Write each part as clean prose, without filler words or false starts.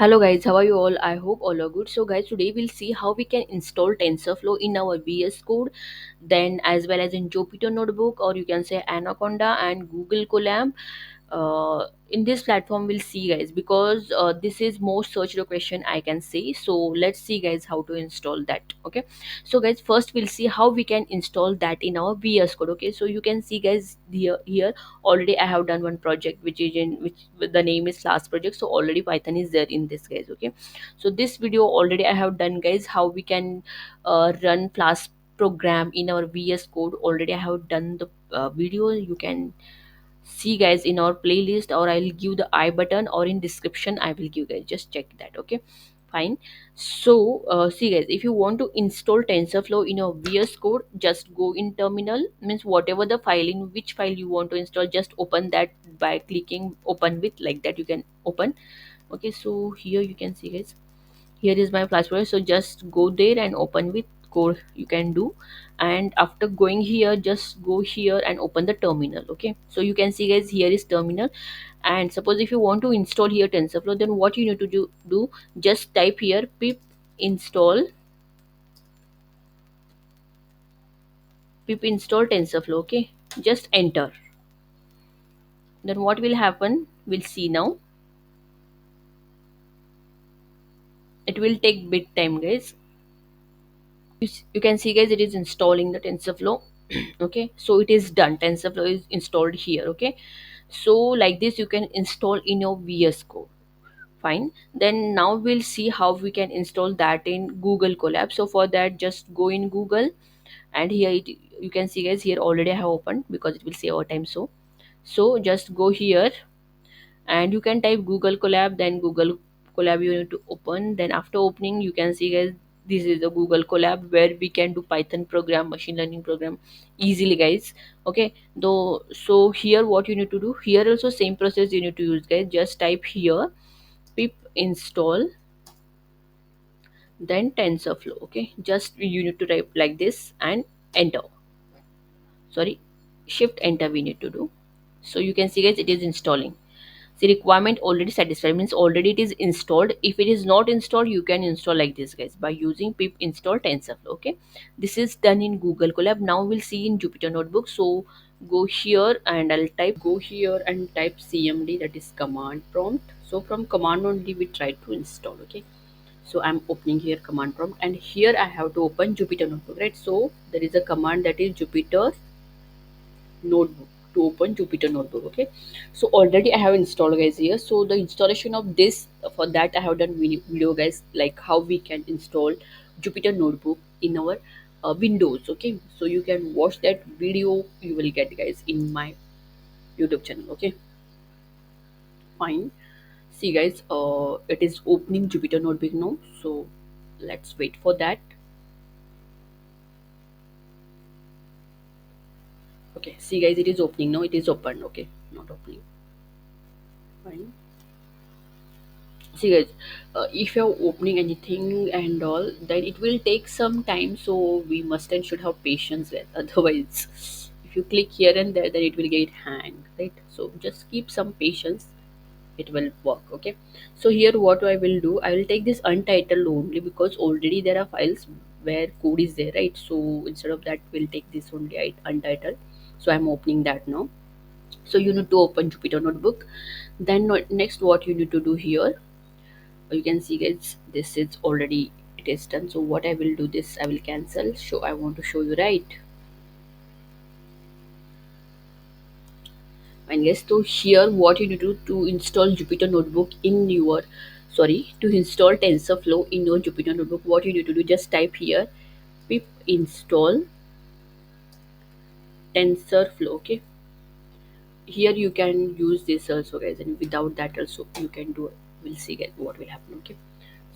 Hello guys, how are you all? I hope all are good. So guys, today we'll see how we can install TensorFlow in our VS Code, then as well as in Jupyter Notebook, or you can say Anaconda and Google Colab. In this platform we'll see guys, because this is most searched question I can say. So let's see guys how to install that. Okay, so guys, first we'll see how we can install that in our VS Code. Okay, so you can see guys, here already I have done one project which is in which the name is class project, so already Python is there in this guys. Okay, so this video already I have done guys, how we can run class program in our VS Code. Already I have done the video. You can see guys in our playlist, or I'll give the I button, or in description I will give guys, just check that. Okay, fine. So see guys, if you want to install TensorFlow in your VS Code, just go in terminal, means whatever the file, in which file you want to install, just open that by clicking open with, like that you can open. Okay, so here you can see guys, here is my flash player, so just go there and open with core you can do. And after going here, just go here and open the terminal. Okay, so you can see guys, here is terminal. And suppose if you want to install here TensorFlow, then what you need to do, just type here pip install TensorFlow. Okay, just enter. Then what will happen, we'll see now. It will take bit time guys. You can see guys, it is installing the TensorFlow. Okay, so it is done, TensorFlow is installed here. Okay, so like this you can install in your VS Code. Fine, then now we'll see how we can install that in Google Colab. So for that, just go in Google, and here you can see guys, here already I have opened because it will save our time. So just go here and you can type Google Colab, then Google Colab you need to open. Then after opening, you can see guys, this is the Google Colab where we can do Python program, machine learning program easily guys. Okay, though, so here what you need to do, here also same process you need to use guys. Just type here pip install, then TensorFlow. Okay, just you need to type like this and enter. Sorry, shift enter we need to do. So you can see guys, it is installing. The requirement already satisfied, means already it is installed. If it is not installed, you can install like this guys, by using pip install TensorFlow. Okay, this is done in Google Colab. Now we'll see in Jupyter Notebook. So go here and I'll type cmd, that is command prompt. So from command only we try to install. Okay, so I'm opening here command prompt, and here I have to open Jupyter Notebook, right? So there is a command, that is Jupyter Notebook, to open Jupyter Notebook. Okay, so already I have installed guys here. So the installation of this, for that I have done video guys, like how we can install Jupyter Notebook in our Windows. Okay, so you can watch that video, you will get guys in my YouTube channel. Okay, fine. See guys, it is opening Jupyter Notebook now, so let's wait for that. Okay, see guys, it is opening now, it is open. Okay, not opening. Fine. See guys, if you're opening anything and all, then it will take some time, so we must and should have patience with. Otherwise, if you click here and there, then it will get hang, right? So just keep some patience, it will work. Okay, so here what I will do, I will take this untitled only, because already there are files where code is there, right? So instead of that, we'll take this only, untitled. So I'm opening that now. So you need to open Jupyter Notebook. Then next, what you need to do here, you can see guys, this is already, it is done. So what I will do, this I will cancel. So I want to show you, right? And yes, so here what you need to install Jupyter Notebook in your, sorry, to install TensorFlow in your Jupyter Notebook, what you need to do, just type here pip install TensorFlow. Okay, here you can use this also guys, and without that also you can do it. We'll see guys what will happen. Okay,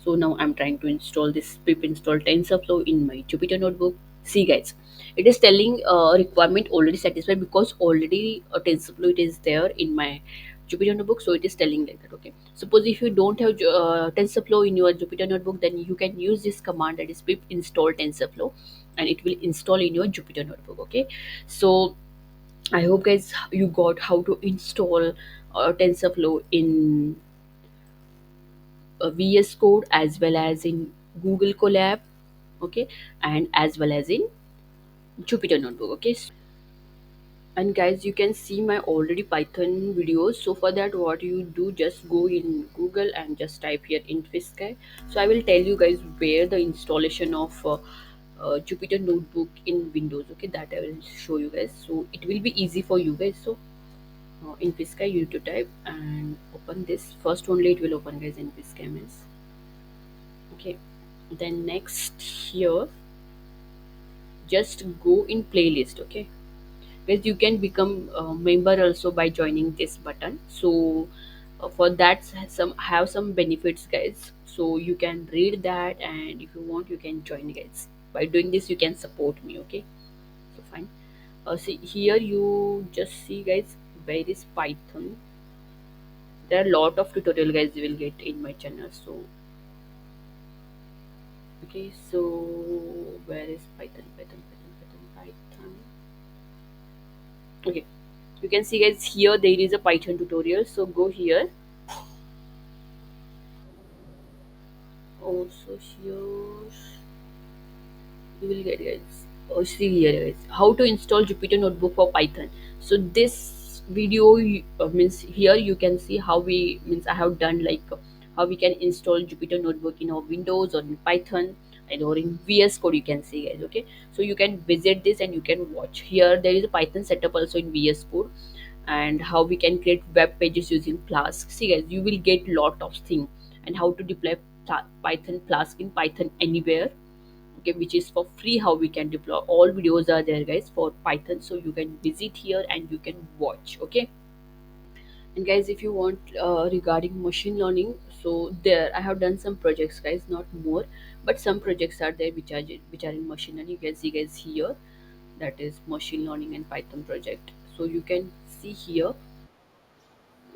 so now I'm trying to install this pip install TensorFlow in my Jupyter Notebook. See guys, it is telling requirement already satisfied, because already a TensorFlow it is there in my Jupyter Notebook. So it is telling like that. Okay, suppose if you don't have TensorFlow in your Jupyter Notebook, then you can use this command, that is pip install TensorFlow, and it will install in your Jupyter Notebook. Okay, so I hope guys you got how to install TensorFlow in VS Code as well as in Google Colab, okay, and as well as in Jupyter Notebook, okay. And guys, you can see my already Python videos. So for that, what you do, just go in Google and just type here Infisky. So I will tell you guys where the installation of Jupyter Notebook in Windows, okay, that I will show you guys. So it will be easy for you guys. So in Pisca you need to type and open this first, only it will open guys in Pisca means, okay. Then next here, just go in playlist, okay guys. You can become a member also by joining this button. So for that, some have some benefits guys, so you can read that, and if you want you can join guys. By doing this you can support me, okay. So fine. See here, you just see guys where is Python. There are a lot of tutorial guys you will get in my channel. So okay, so where is Python? Okay, you can see guys here there is a Python tutorial. So go here. Also here you will get guys, see here guys, how to install Jupyter Notebook for Python. So this video means here you can see how we means I have done like how we can install Jupyter Notebook in our Windows or in Python and or in VS Code, you can see guys, okay. So you can visit this and you can watch. Here there is a Python setup also in VS Code, and how we can create web pages using Flask. See guys, you will get lot of thing, and how to deploy Python Flask in Python anywhere, okay, which is for free. How we can deploy, all videos are there guys for Python, so you can visit here and you can watch, okay. And guys, if you want regarding machine learning, so there I have done some projects guys, not more, but some projects are there which are in machine learning. You can see guys here, that is machine learning and Python project. So you can see here,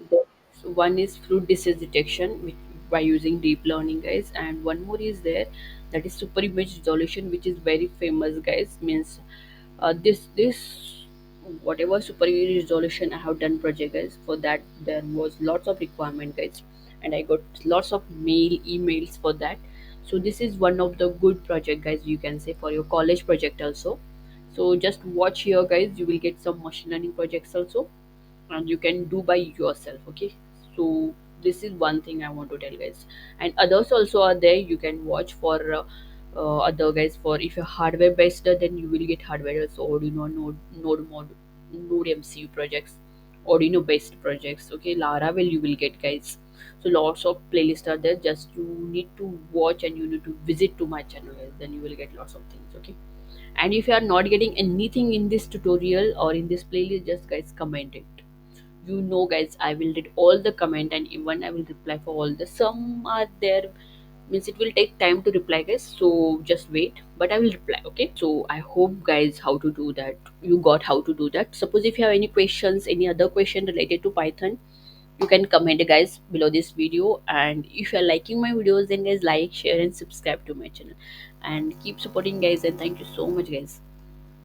so one is fruit disease detection by using deep learning guys, and one more is there, that is super image resolution, which is very famous guys. Means this whatever super image resolution I have done project guys, for that there was lots of requirement guys, and I got lots of emails for that. So this is one of the good project guys, you can say for your college project also. So just watch here guys, you will get some machine learning projects also, and you can do by yourself, okay. So this is one thing I want to tell guys, and others also are there, you can watch for other guys. For if you're hardware based, then you will get hardware also, Arduino node MCU projects, Arduino based projects, okay. Laravel you will get guys. So lots of playlists are there, just you need to watch and you need to visit to my channel guys, then you will get lots of things, okay. And if you are not getting anything in this tutorial or in this playlist, just guys comment it. You know guys, I will read all the comment, and even I will reply for all the, some are there, means it will take time to reply guys, so just wait, but I will reply, okay. So I hope guys how to do that, you got how to do that. Suppose if you have any questions, any other question related to Python, you can comment guys below this video. And if you are liking my videos, then guys like, share and subscribe to my channel, and keep supporting guys, and thank you so much guys.